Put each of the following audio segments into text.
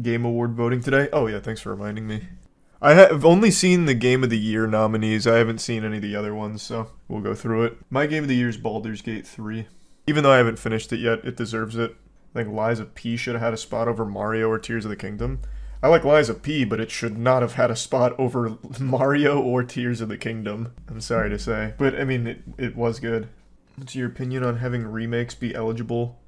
Game Award voting today. Oh yeah, thanks for reminding me. I have only seen the Game of the Year nominees. I haven't seen any of the other ones, so we'll go through it. My Game of the Year is Baldur's Gate 3. Even though I haven't finished it yet, it deserves it. I think Lies of P should have had a spot over Mario or Tears of the Kingdom. I like Lies of P, but it should not have had a spot over Mario or Tears of the Kingdom. I'm sorry to say. But, I mean, it was good. What's your opinion on having remakes be eligible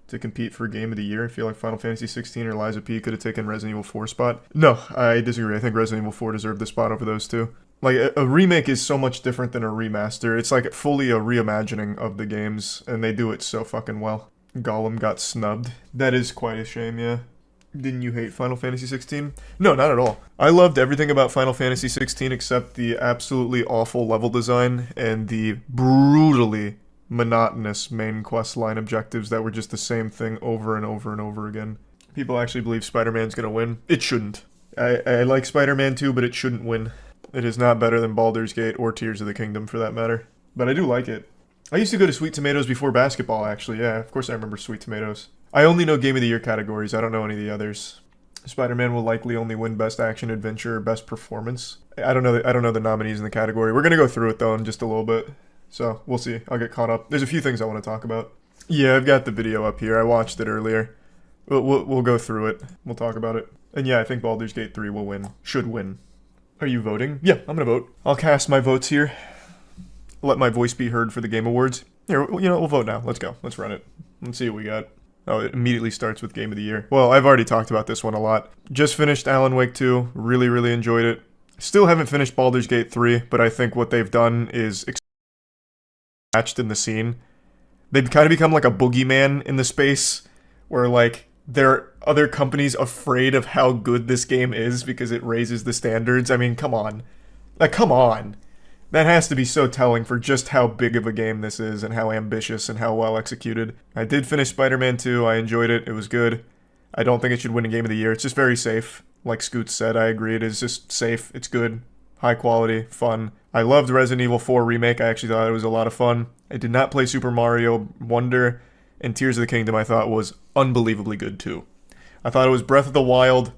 to compete for Game of the Year? I feel like Final Fantasy 16 or Lies of P could have taken Resident Evil 4 spot. No, I disagree. I think Resident Evil 4 deserved the spot over those two. Like, a remake is so much different than a remaster. It's like fully a reimagining of the games, and they do it so fucking well. Gollum got snubbed. That is quite a shame, yeah. Didn't you hate Final Fantasy 16? No, not at all. I loved everything about Final Fantasy 16 except the absolutely awful level design and the brutally monotonous main quest line objectives that were just the same thing over and over and over again. People actually believe Spider-Man's gonna win. It shouldn't. I like Spider-Man 2, but it shouldn't win. It is not better than Baldur's Gate or Tears of the Kingdom for that matter. But I do like it. I used to go to Sweet Tomatoes before basketball, actually. Yeah, of course I remember Sweet Tomatoes. I only know Game of the Year categories. I don't know any of the others. Spider-Man will likely only win Best Action Adventure or Best Performance. I don't know the nominees in the category. We're gonna go through it though in just a little bit. So, we'll see. I'll get caught up. There's a few things I want to talk about. Yeah, I've got the video up here. I watched it earlier. We'll go through it. We'll talk about it. And yeah, I think Baldur's Gate 3 will win. Should win. Are you voting? Yeah, I'm gonna vote. I'll cast my votes here. Let my voice be heard for the Game Awards. Here, you know, we'll vote now. Let's go. Let's run it. Let's see what we got. Oh, it immediately starts with Game of the Year. Well, I've already talked about this one a lot. Just finished Alan Wake 2. Really, really enjoyed it. Still haven't finished Baldur's Gate 3, but I think what they've done is matched in the scene. They've kind of become like a boogeyman in the space where, like, there are other companies afraid of how good this game is because it raises the standards. I mean, come on. Like, come on. That has to be so telling for just how big of a game this is and how ambitious and how well executed. I did finish Spider-Man 2. I enjoyed it. It was good. I don't think it should win a Game of the Year. It's just very safe. Like Scoots said, I agree. It is just safe. It's good. High quality. Fun. I loved Resident Evil 4 Remake. I actually thought it was a lot of fun. I did not play Super Mario Wonder, and Tears of the Kingdom I thought was unbelievably good too. I thought it was Breath of the Wild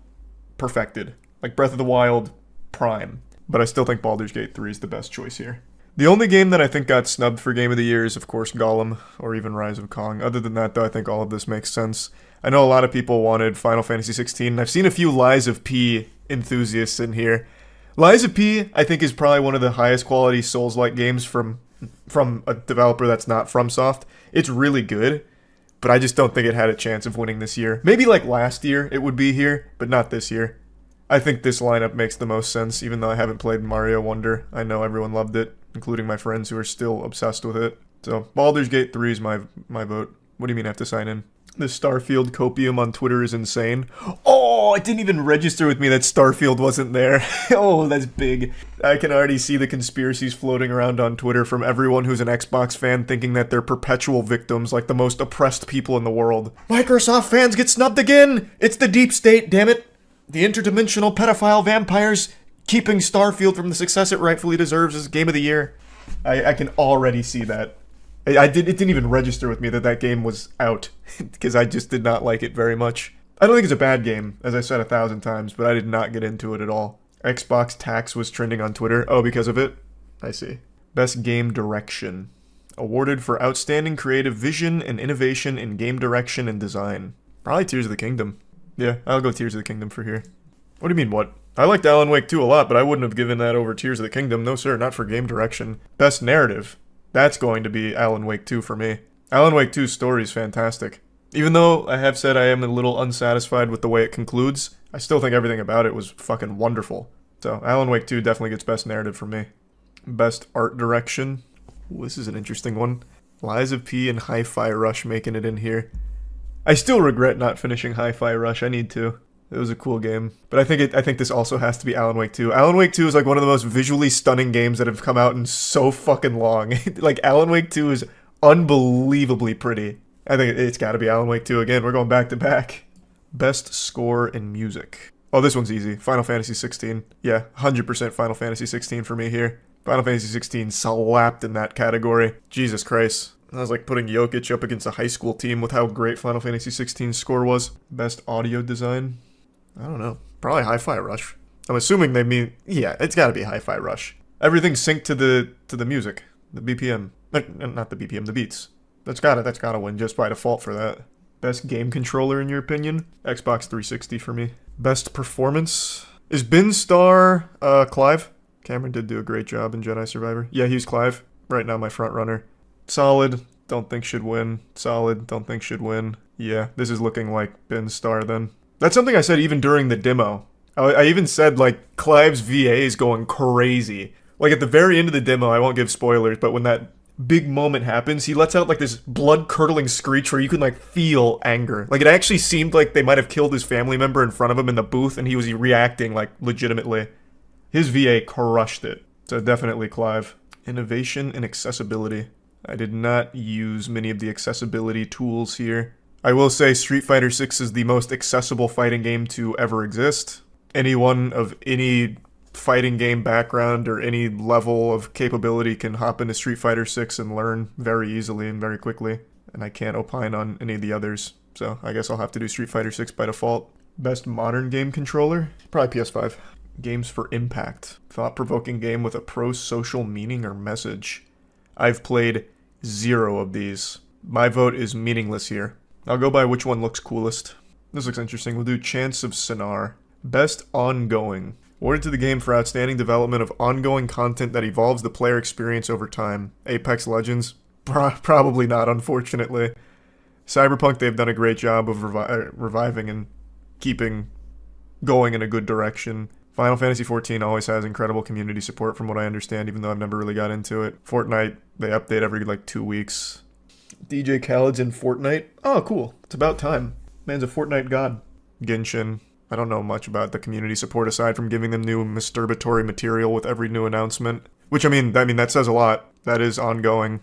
perfected. Like Breath of the Wild prime. But I still think Baldur's Gate 3 is the best choice here. The only game that I think got snubbed for Game of the Year is, of course, Gollum, or even Rise of Kong. Other than that, though, I think all of this makes sense. I know a lot of people wanted Final Fantasy 16, and I've seen a few Lies of P enthusiasts in here. Lies of P, I think, is probably one of the highest quality Souls-like games from a developer that's not FromSoft. It's really good, but I just don't think it had a chance of winning this year. Maybe like last year it would be here, but not this year. I think this lineup makes the most sense, even though I haven't played Mario Wonder. I know everyone loved it, including my friends who are still obsessed with it. So, Baldur's Gate 3 is my vote. What do you mean I have to sign in? The Starfield copium on Twitter is insane. Oh, it didn't even register with me that Starfield wasn't there. Oh, that's big. I can already see the conspiracies floating around on Twitter from everyone who's an Xbox fan thinking that they're perpetual victims, like the most oppressed people in the world. Microsoft fans get snubbed again! It's the deep state, damn it! The interdimensional pedophile vampires keeping Starfield from the success it rightfully deserves as Game of the Year. I can already see that. It didn't even register with me that game was out, because I just did not like it very much. I don't think it's a bad game, as I said 1,000 times, but I did not get into it at all. Xbox Tax was trending on Twitter. Oh, because of it? I see. Best Game Direction. Awarded for outstanding creative vision and innovation in game direction and design. Probably Tears of the Kingdom. Yeah, I'll go Tears of the Kingdom for here. What do you mean, what? I liked Alan Wake 2 a lot, but I wouldn't have given that over Tears of the Kingdom. No, sir, not for game direction. Best Narrative. That's going to be Alan Wake 2 for me. Alan Wake 2's story is fantastic. Even though I have said I am a little unsatisfied with the way it concludes, I still think everything about it was fucking wonderful. So, Alan Wake 2 definitely gets Best Narrative for me. Best Art Direction. Ooh, this is an interesting one. Lies of P and Hi-Fi Rush making it in here. I still regret not finishing Hi-Fi Rush. I need to. It was a cool game. But I think this also has to be Alan Wake 2. Alan Wake 2 is like one of the most visually stunning games that have come out in so fucking long. Like, Alan Wake 2 is unbelievably pretty. I think it's gotta be Alan Wake 2 again. We're going back to back. Best Score and Music. Oh, this one's easy. Final Fantasy 16. Yeah, 100% Final Fantasy 16 for me here. Final Fantasy 16 slapped in that category. Jesus Christ. That was like putting Jokic up against a high school team with how great Final Fantasy 16's score was. Best Audio Design. I don't know. Probably Hi-Fi Rush. I'm assuming they mean, yeah, it's gotta be Hi-Fi Rush. Everything's synced to the music, the BPM. Not the BPM, the beats. That's gotta win just by default for that. Best game controller in your opinion? Xbox 360 for me. Best performance? Is Bin Star Clive? Cameron did do a great job in Jedi Survivor. Yeah, he's Clive. Right now my front runner. Solid, don't think should win. Solid, don't think should win. Yeah, this is looking like Bin Star then. That's something I said even during the demo. I even said, like, Clive's VA is going crazy. Like, at the very end of the demo, I won't give spoilers, but when that big moment happens, he lets out, like, this blood-curdling screech where you can, like, feel anger. Like, it actually seemed like they might have killed his family member in front of him in the booth, and he was reacting, like, legitimately. His VA crushed it. So definitely Clive. Innovation and accessibility. I did not use many of the accessibility tools here. I will say Street Fighter 6 is the most accessible fighting game to ever exist. Anyone of any fighting game background or any level of capability can hop into Street Fighter 6 and learn very easily and very quickly. And I can't opine on any of the others, so I guess I'll have to do Street Fighter 6 by default. Best modern game controller? Probably PS5. Games for impact. Thought-provoking game with a pro-social meaning or message. I've played 0 of these. My vote is meaningless here. I'll go by which one looks coolest. This looks interesting. We'll do Chants of Sinar. Best ongoing. Awarded to the game for outstanding development of ongoing content that evolves the player experience over time. Apex Legends? Probably not, unfortunately. Cyberpunk, they've done a great job of reviving and keeping going in a good direction. Final Fantasy XIV always has incredible community support from what I understand, even though I've never really got into it. Fortnite, they update every, like, 2 weeks. DJ Khaled's in Fortnite? Oh, cool. It's about time. Man's a Fortnite god. Genshin. I don't know much about the community support aside from giving them new masturbatory material with every new announcement. Which, I mean, that says a lot. That is ongoing.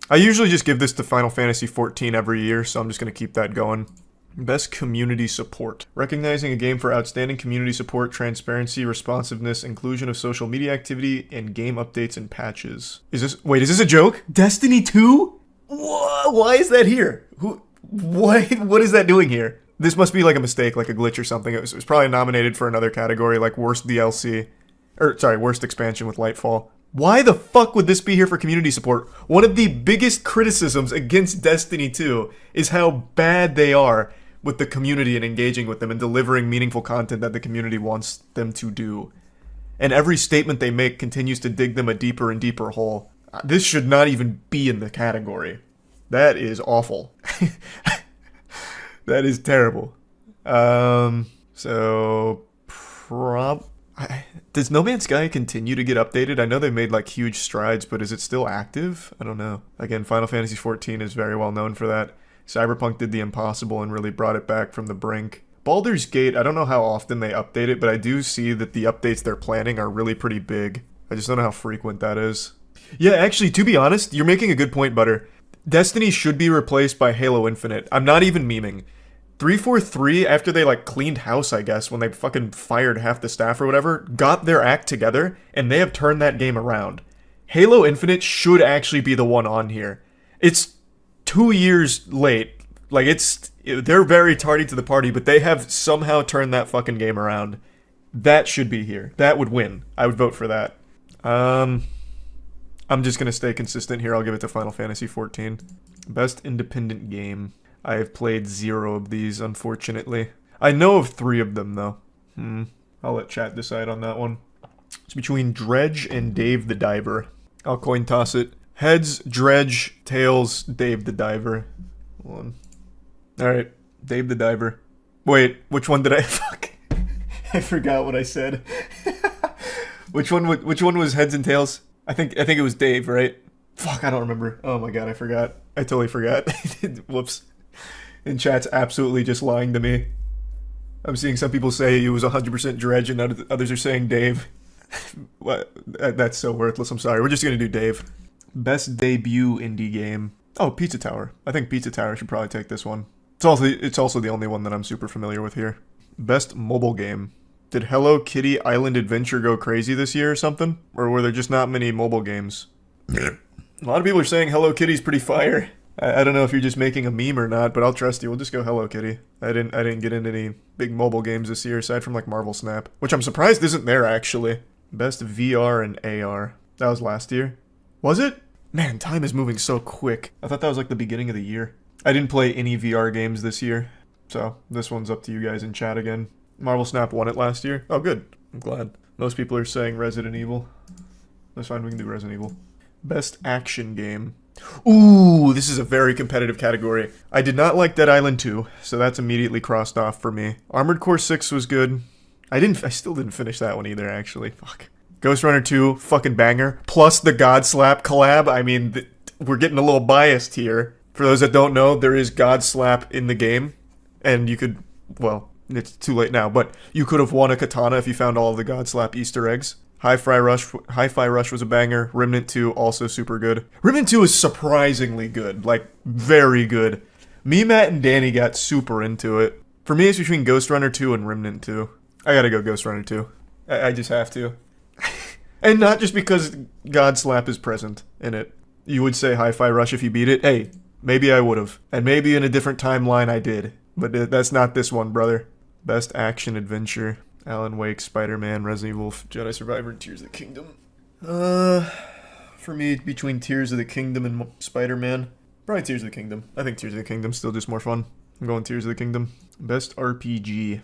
I usually just give this to Final Fantasy XIV every year, so I'm just going to keep that going. Best community support. Recognizing a game for outstanding community support, transparency, responsiveness, inclusion of social media activity, and game updates and patches. Is this a joke? Destiny 2? Why is that here? What is that doing here? This must be like a mistake, like a glitch or something. It was probably nominated for another category, like worst DLC. Worst expansion with Lightfall. Why the fuck would this be here for community support? One of the biggest criticisms against Destiny 2 is how bad they are with the community and engaging with them and delivering meaningful content that the community wants them to do. And every statement they make continues to dig them a deeper and deeper hole. This should not even be in the category. That is awful. That is terrible. Does No Man's Sky continue to get updated? I know they made like huge strides, but is it still active? I don't know. Again, Final Fantasy XIV is very well known for that. Cyberpunk did the impossible and really brought it back from the brink. Baldur's Gate, I don't know how often they update it, but I do see that the updates they're planning are really pretty big. I just don't know how frequent that is. Yeah, actually, to be honest, you're making a good point, Butter. Destiny should be replaced by Halo Infinite. I'm not even memeing. 343, after they like cleaned house, I guess, when they fucking fired half the staff or whatever, got their act together, and they have turned that game around. Halo Infinite should actually be the one on here. It's 2 years late. Like, they're very tardy to the party, but they have somehow turned that fucking game around. That should be here. That would win. I would vote for that. I'm just gonna stay consistent here. I'll give it to Final Fantasy XIV. Best independent game. I have played 0 of these, unfortunately. I know of 3 of them, though. I'll let chat decide on that one. It's between Dredge and Dave the Diver. I'll coin toss it. Heads, Dredge. Tails, Dave the Diver. Alright, Dave the Diver. Wait, which one did I... Fuck. I forgot what I said. Which one was Heads and Tails? I think it was Dave, right? Fuck, I don't remember. Oh my god, I forgot. I totally forgot. Whoops. And chat's absolutely just lying to me. I'm seeing some people say it was 100% Dredge and others are saying Dave. What? That's so worthless, I'm sorry. We're just gonna do Dave. Best debut indie game. Oh, Pizza Tower. I think Pizza Tower should probably take this one. It's also the only one that I'm super familiar with here. Best mobile game. Did Hello Kitty Island Adventure go crazy this year or something? Or were there just not many mobile games? A lot of people are saying Hello Kitty's pretty fire. I don't know if you're just making a meme or not, but I'll trust you. We'll just go Hello Kitty. I didn't get into any big mobile games this year aside from like Marvel Snap, which I'm surprised isn't there actually. Best VR and AR. That was last year. Was it? Man, time is moving so quick. I thought that was like the beginning of the year. I didn't play any VR games this year, so this one's up to you guys in chat again. Marvel Snap won it last year. Oh, good. I'm glad. Most people are saying Resident Evil. That's fine, we can do Resident Evil. Best action game. Ooh, this is a very competitive category. I did not like Dead Island 2, so that's immediately crossed off for me. Armored Core 6 was good. I still didn't finish that one either, actually. Fuck. Ghost Runner 2, fucking banger. Plus the God Slap collab. I mean, we're getting a little biased here. For those that don't know, there is God Slap in the game. And you could, well, it's too late now, but you could have won a katana if you found all of the God Slap Easter eggs. Hi-Fi Rush was a banger. Remnant 2, also super good. Remnant 2 is surprisingly good. Like, very good. Me, Matt, and Danny got super into it. For me, it's between Ghost Runner 2 and Remnant 2. I gotta go Ghost Runner 2. I just have to. And not just because God Slap is present in it. You would say Hi-Fi Rush if you beat it. Hey, maybe I would've. And maybe in a different timeline I did. But that's not this one, brother. Best action adventure. Alan Wake, Spider-Man, Resident Evil, Jedi Survivor, and Tears of the Kingdom. For me, between Tears of the Kingdom and Spider-Man, probably Tears of the Kingdom. I think Tears of the Kingdom's still just more fun. I'm going Tears of the Kingdom. Best RPG.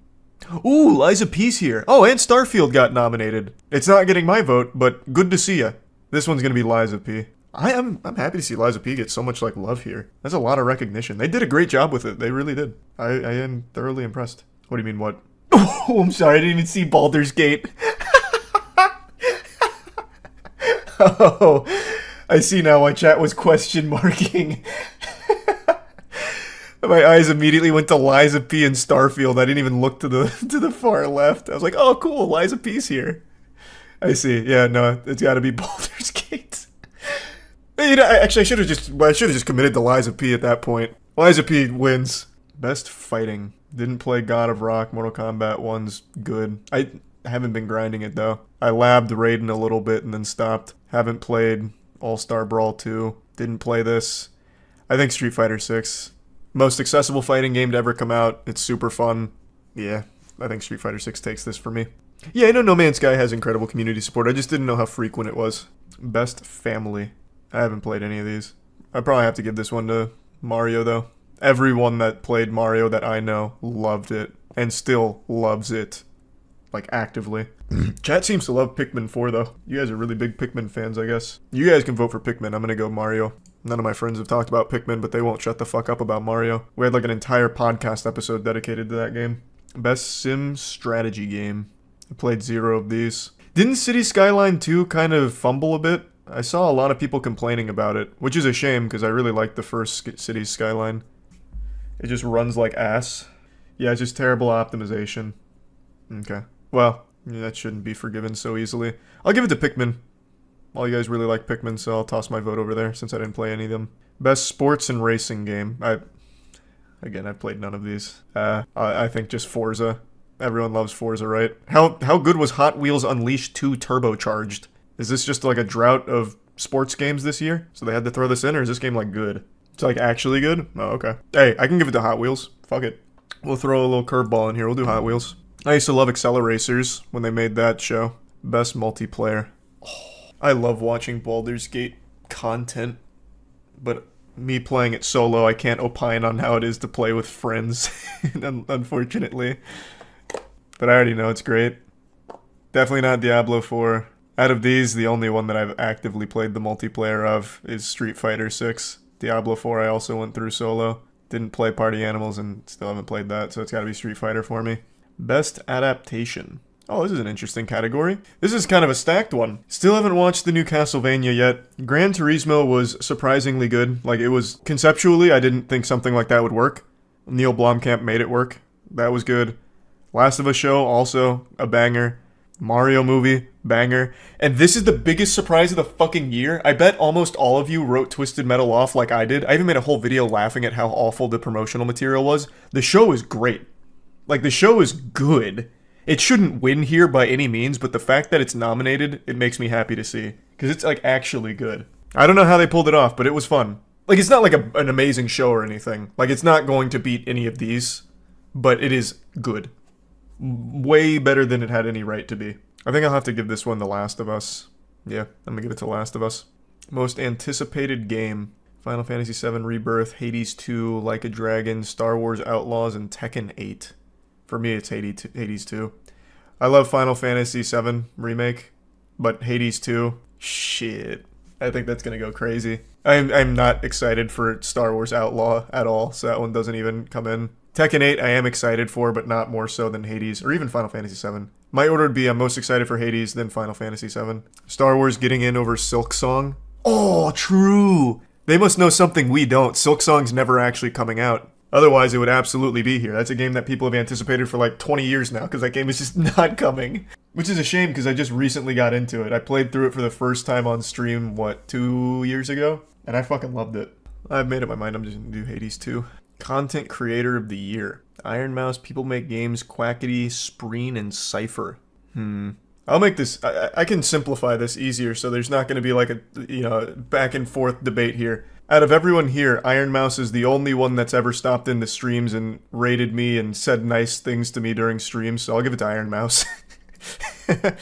Ooh, Lies of Peace here. Oh, and Starfield got nominated. It's not getting my vote, but good to see ya. This one's gonna be Lies of P. I'm happy to see Lies of P get so much like love here. That's a lot of recognition. They did a great job with it. They really did. I am thoroughly impressed. What do you mean, what? Oh, I'm sorry, I didn't even see Baldur's Gate. Oh, I see now why chat was question marking. My eyes immediately went to Lies of P and Starfield. I didn't even look to the far left. I was like, oh, cool, Lies of P's here. I see. Yeah, no, it's got to be Baldur's Gate. You know, actually, I should have just committed to Lies of P at that point. Lies of P wins. Best fighting. Didn't play God of Rock. Mortal Kombat 1's good. I haven't been grinding it, though. I labbed Raiden a little bit and then stopped. Haven't played All-Star Brawl 2. Didn't play this. I think Street Fighter 6. Most accessible fighting game to ever come out. It's super fun. Yeah, I think Street Fighter 6 takes this for me. Yeah, I know No Man's Sky has incredible community support. I just didn't know how frequent it was. Best family. I haven't played any of these. I probably have to give this one to Mario, though. Everyone that played Mario that I know loved it, and still loves it, like, actively. Chat seems to love Pikmin 4, though. You guys are really big Pikmin fans, I guess. You guys can vote for Pikmin. I'm gonna go Mario. None of my friends have talked about Pikmin, but they won't shut the fuck up about Mario. We had, like, an entire podcast episode dedicated to that game. Best sim strategy game. I played 0 of these. Didn't City Skyline 2 kind of fumble a bit? I saw a lot of people complaining about it, which is a shame, because I really liked the first City Skyline. It just runs like ass. Yeah, it's just terrible optimization. Okay. Well, yeah, that shouldn't be forgiven so easily. I'll give it to Pikmin. All you guys really like Pikmin, so I'll toss my vote over there since I didn't play any of them. Best sports and racing game. Again, I've played none of these. I think just Forza. Everyone loves Forza, right? How good was Hot Wheels Unleashed 2 Turbocharged? Is this just like a drought of sports games this year? So they had to throw this in, or is this game like good? It's like actually good? Oh, okay. Hey, I can give it to Hot Wheels. Fuck it. We'll throw a little curveball in here. We'll do Hot Wheels. I used to love Acceleracers when they made that show. Best multiplayer. Oh, I love watching Baldur's Gate content, but me playing it solo, I can't opine on how it is to play with friends, unfortunately. But I already know it's great. Definitely not Diablo 4. Out of these, the only one that I've actively played the multiplayer of is Street Fighter 6. Diablo 4 I also went through solo. Didn't play Party Animals and still haven't played that, so it's gotta be Street Fighter for me. Best adaptation. Oh, this is an interesting category. This is kind of a stacked one. Still haven't watched the new Castlevania yet. Gran Turismo was surprisingly good. Like, it was... Conceptually, I didn't think something like that would work. Neil Blomkamp made it work. That was good. Last of Us show, also a banger. Mario movie, banger. And this is the biggest surprise of the fucking year. I bet almost all of you wrote Twisted Metal off like I did. I even made a whole video laughing at how awful the promotional material was. The show is great. Like, the show is good. It shouldn't win here by any means, but the fact that it's nominated, it makes me happy to see. Because it's, like, actually good. I don't know how they pulled it off, but it was fun. Like, it's not like an amazing show or anything. Like, it's not going to beat any of these, but it is good. Way better than it had any right to be. I think I'll have to give this one The Last of Us. Yeah, I'm gonna give it to Last of Us. Most anticipated game: Final Fantasy VII Rebirth, Hades 2, Like a Dragon, Star Wars Outlaws, and Tekken 8. For me, it's Hades 2. I love Final Fantasy VII Remake, but Hades 2, shit. I think that's gonna go crazy. I'm not excited for Star Wars Outlaw at all, so that one doesn't even come in. Tekken 8 I am excited for, but not more so than Hades, or even Final Fantasy VII. My order would be I'm most excited for Hades, then Final Fantasy VII. Star Wars getting in over Silksong. Oh, true! They must know something we don't. Silksong's never actually coming out. Otherwise, it would absolutely be here. That's a game that people have anticipated for like 20 years now, because that game is just not coming. Which is a shame, because I just recently got into it. I played through it for the first time on stream, 2 years ago? And I fucking loved it. I've made up my mind, I'm just gonna do Hades 2. Content Creator of the Year: Iron Mouse, People Make Games, Quackity, Spreen, and Cypher. I'll make this, I can simplify this easier, so there's not going to be like a, back and forth debate here. Out of everyone here, Iron Mouse is the only one that's ever stopped in the streams and rated me and said nice things to me during streams, so I'll give it to Iron Mouse. That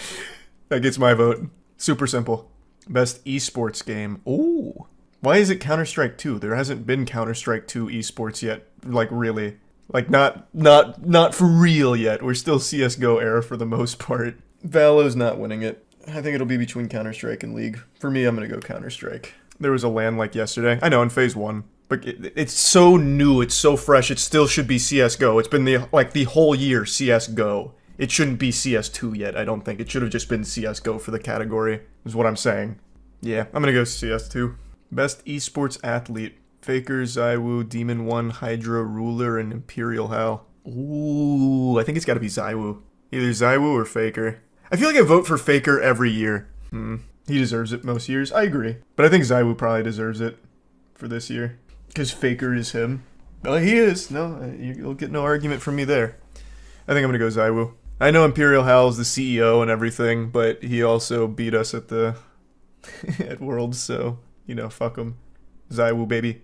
gets my vote. Super simple. Best esports game. Ooh. Why is it Counter-Strike 2? There hasn't been Counter-Strike 2 esports yet. Like, really. Like, not for real yet. We're still CSGO era for the most part. Valo's not winning it. I think it'll be between Counter-Strike and League. For me, I'm gonna go Counter-Strike. There was a LAN like yesterday. I know, in Phase 1. But it's so new, it's so fresh, it still should be CSGO. It's been the whole year CSGO. It shouldn't be CS2 yet, I don't think. It should have just been CSGO for the category, is what I'm saying. Yeah, I'm gonna go CS2. Best esports athlete: Faker, ZywOo, Demon 1, Hydra, Ruler, and Imperial Hell. Ooh, I think it's gotta be ZywOo. Either ZywOo or Faker. I feel like I vote for Faker every year. He deserves it most years. I agree. But I think ZywOo probably deserves it for this year. Because Faker is him. Well, he is. No, you'll get no argument from me there. I think I'm gonna go ZywOo. I know Imperial Hell is the CEO and everything, but he also beat us at the at Worlds, so fuck him. ZywOo, baby.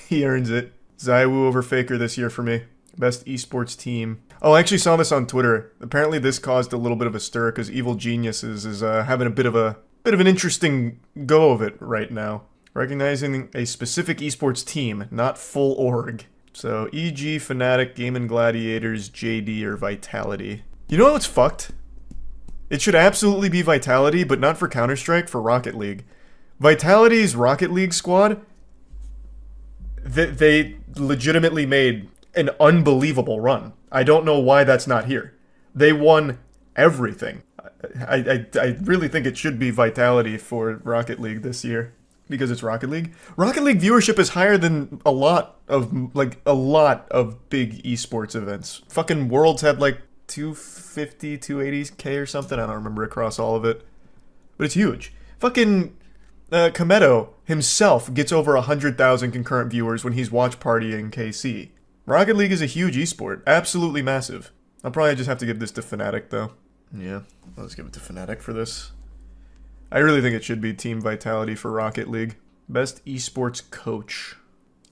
He earns it. ZywOo over Faker this year for me. Best esports team. Oh, I actually saw this on Twitter. Apparently this caused a little bit of a stir because Evil Geniuses is having a bit of an interesting go of it right now. Recognizing a specific esports team, not full org. So, e.g. Fnatic, Game & Gladiators, JD, or Vitality. You know what's fucked? It should absolutely be Vitality, but not for Counter-Strike, for Rocket League. Vitality's Rocket League squad, they legitimately made an unbelievable run. I don't know why that's not here. They won everything. I really think it should be Vitality for Rocket League this year. Because it's Rocket League. Rocket League viewership is higher than a lot of big esports events. Fucking Worlds had 250, 280k or something. I don't remember across all of it. But it's huge. Fucking Kometo himself gets over 100,000 concurrent viewers when he's watch partying KC. Rocket League is a huge esport. Absolutely massive. I'll probably just have to give this to Fnatic though. Yeah, let's give it to Fnatic for this. I really think it should be Team Vitality for Rocket League. Best esports coach.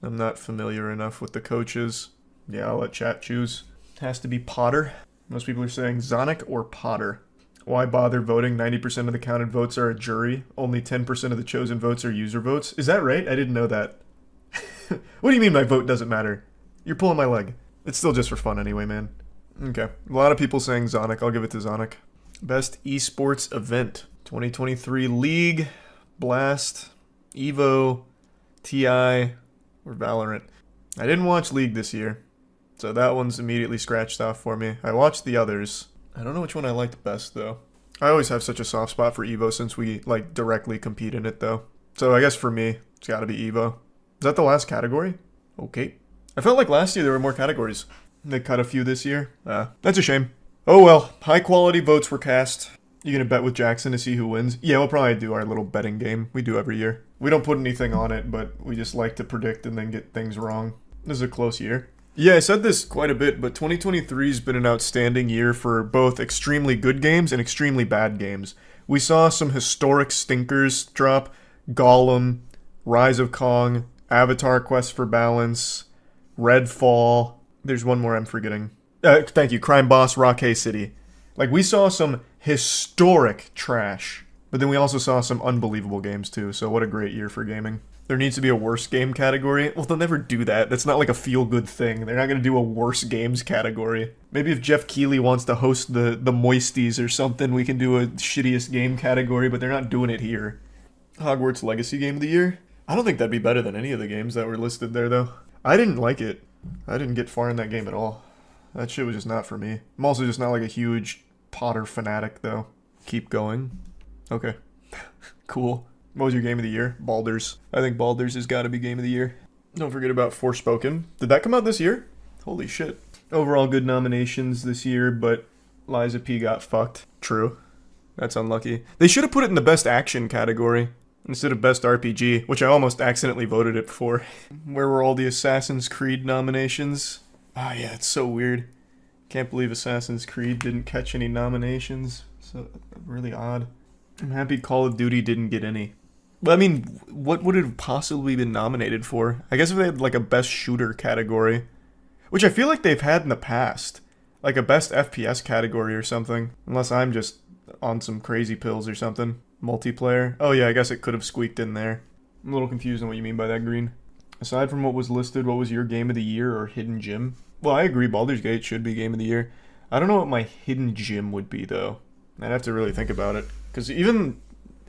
I'm not familiar enough with the coaches. Yeah, I'll let chat choose. It has to be Potter. Most people are saying Zonic or Potter. Why bother voting? 90% of the counted votes are a jury. Only 10% of the chosen votes are user votes. Is that right? I didn't know that. What do you mean my vote doesn't matter? You're pulling my leg. It's still just for fun anyway, man. Okay. A lot of people saying Zonic. I'll give it to Zonic. Best esports event. 2023 League, Blast, Evo, TI, or Valorant. I didn't watch League this year, so that one's immediately scratched off for me. I watched the others. I don't know which one I liked best, though. I always have such a soft spot for Evo since we, directly compete in it, though. So I guess for me, it's gotta be Evo. Is that the last category? Okay. I felt like last year there were more categories. They cut a few this year. That's a shame. Oh well, high quality votes were cast. You gonna bet with Jackson to see who wins? Yeah, we'll probably do our little betting game we do every year. We don't put anything on it, but we just like to predict and then get things wrong. This is a close year. Yeah, I said this quite a bit, but 2023's been an outstanding year for both extremely good games and extremely bad games. We saw some historic stinkers drop. Gollum, Rise of Kong, Avatar Quest for Balance, Redfall. There's one more I'm forgetting. Thank you, Crime Boss Rockay City. Like, we saw some historic trash, but then we also saw some unbelievable games too, so what a great year for gaming. There needs to be a worst game category. Well, they'll never do that. That's not like a feel-good thing. They're not going to do a worst games category. Maybe if Jeff Keighley wants to host the Moisties or something, we can do a shittiest game category, but they're not doing it here. Hogwarts Legacy Game of the Year? I don't think that'd be better than any of the games that were listed there, though. I didn't like it. I didn't get far in that game at all. That shit was just not for me. I'm also just not like a huge Potter fanatic, though. Keep going. Okay. Cool. What was your game of the year? Baldur's. I think Baldur's has got to be game of the year. Don't forget about Forspoken. Did that come out this year? Holy shit. Overall good nominations this year, but Liza P got fucked. True. That's unlucky. They should have put it in the best action category instead of best RPG, which I almost accidentally voted it for. Where were all the Assassin's Creed nominations? Ah, yeah, it's so weird. Can't believe Assassin's Creed didn't catch any nominations. So really odd. I'm happy Call of Duty didn't get any. But I mean, what would it have possibly been nominated for? I guess if they had like a best shooter category, which I feel like they've had in the past. Like a best FPS category or something. Unless I'm just on some crazy pills or something. Multiplayer. Oh yeah, I guess it could have squeaked in there. I'm a little confused on what you mean by that, Green. Aside from what was listed, what was your game of the year or hidden gem? Well, I agree, Baldur's Gate should be game of the year. I don't know what my hidden gem would be, though. I'd have to really think about it. Because even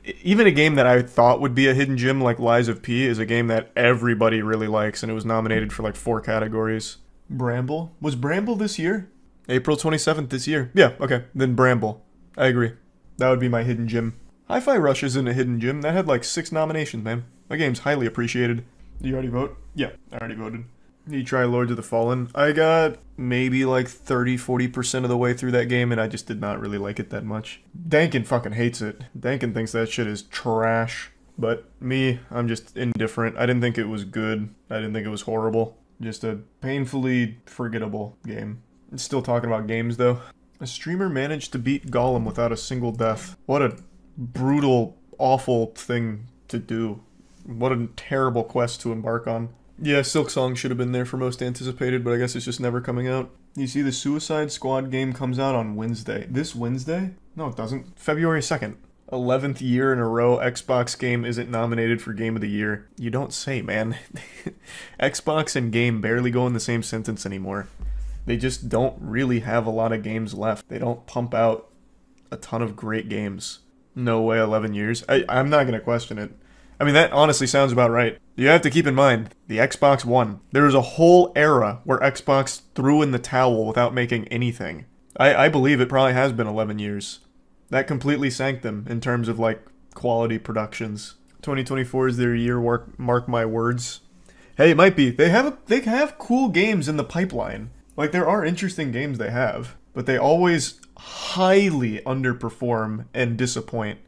a game that I thought would be a hidden gem like Lies of P is a game that everybody really likes, and it was nominated for like 4 categories. Bramble? Was Bramble this year? April 27th this year. Yeah, okay. Then Bramble. I agree. That would be my hidden gem. Hi-Fi Rush isn't a hidden gem. That had like 6 nominations, man. That game's highly appreciated. Did you already vote? Yeah, I already voted. You try Lords of the Fallen. I got maybe like 30-40% of the way through that game, and I just did not really like it that much. Dankin fucking hates it. Dankin thinks that shit is trash. But me, I'm just indifferent. I didn't think it was good. I didn't think it was horrible. Just a painfully forgettable game. Still talking about games, though. A streamer managed to beat Gollum without a single death. What a brutal, awful thing to do. What a terrible quest to embark on. Yeah, Silksong should have been there for most anticipated, but I guess it's just never coming out. You see, the Suicide Squad game comes out on Wednesday. This Wednesday? No, it doesn't. February 2nd. 11th year in a row Xbox game isn't nominated for Game of the Year. You don't say, man. Xbox and game barely go in the same sentence anymore. They just don't really have a lot of games left. They don't pump out a ton of great games. No way, 11 years. I'm not going to question it. I mean, that honestly sounds about right. You have to keep in mind, the Xbox One. There was a whole era where Xbox threw in the towel without making anything. I believe it probably has been 11 years. That completely sank them in terms of, like, quality productions. 2024 is their year, mark my words. Hey, it might be. They have cool games in the pipeline. Like, there are interesting games they have, but they always highly underperform and disappoint.